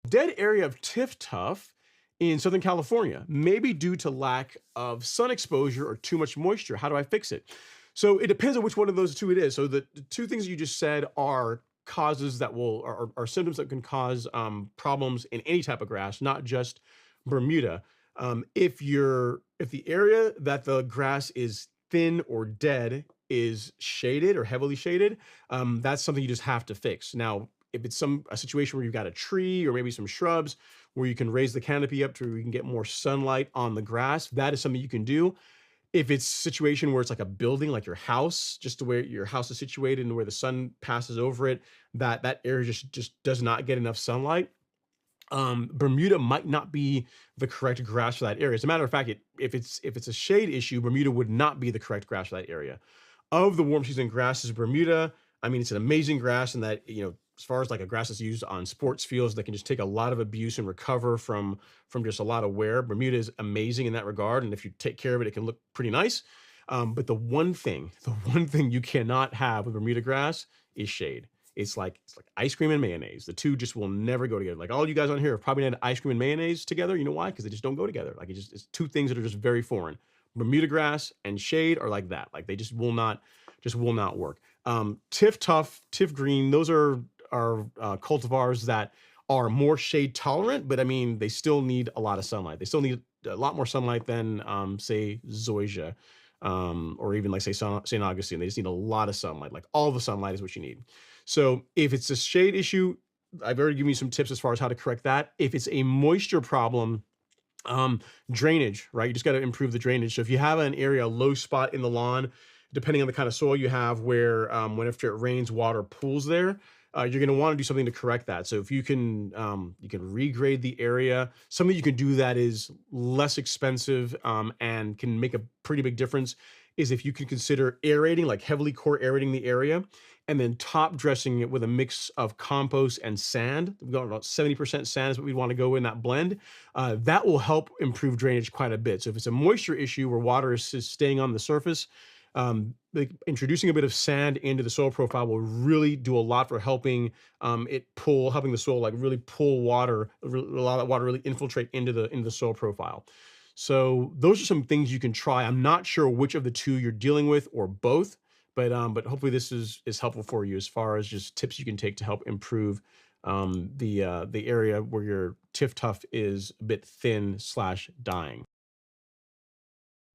Dead area of Tiff Tuff in Southern California, maybe due to lack of sun exposure or too much moisture. How do I fix it? So it depends on which one of those two it is. So the two things you just said are causes that will are symptoms that can cause problems in any type of grass, not just Bermuda. If the area that the grass is thin or dead is shaded or heavily shaded, that's something you just have to fix. Now, if it's a situation where you've got a tree or maybe some shrubs where you can raise the canopy up to where you can get more sunlight on the grass, that is something you can do. If it's a situation where it's like a building, like your house, just the way your house is situated and where the sun passes over it, that area just does not get enough sunlight. Bermuda might not be the correct grass for that area. As a matter of fact, if it's a shade issue, Bermuda would not be the correct grass for that area. Of the warm season grasses, Bermuda, I mean, it's an amazing grass in that, as far as like a grass that's used on sports fields that can just take a lot of abuse and recover from just a lot of wear. Bermuda is amazing in that regard, and if you take care of it, it can look pretty nice. But the one thing you cannot have with Bermuda grass is shade. It's like ice cream and mayonnaise. The two just will never go together. Like all you guys on here have probably had ice cream and mayonnaise together. You know why? Because they just don't go together. Like it's two things that are just very foreign. Bermuda grass and shade are like that. Like they just will not work. Tiff Tough, Tiff Green, those are cultivars that are more shade tolerant, but I mean they still need a lot of sunlight. They still need a lot more sunlight than say zoysia, or even like say St. Augustine. They just need a lot of sunlight. Like all the sunlight is what you need. So if it's a shade issue, I've already given you some tips as far as how to correct that. If it's a moisture problem, um, drainage, right? You just got to improve the drainage. So if you have an area, a low spot in the lawn, depending on the kind of soil you have, where whenever it rains, water pools there, you're going to want to do something to correct that. So if you can regrade the area. Something you can do that is less expensive and can make a pretty big difference is if you can consider aerating, like heavily core aerating the area, and then top dressing it with a mix of compost and sand. We've got about 70% sand is what we want to go in that blend. That will help improve drainage quite a bit. So if it's a moisture issue where water is staying on the surface, like introducing a bit of sand into the soil profile will really do a lot for helping the soil like really pull water, allow that water really infiltrate into the soil profile. So those are some things you can try. I'm not sure which of the two you're dealing with or both, but hopefully this is helpful for you as far as just tips you can take to help improve the area where your tiff tuff is a bit thin slash dying.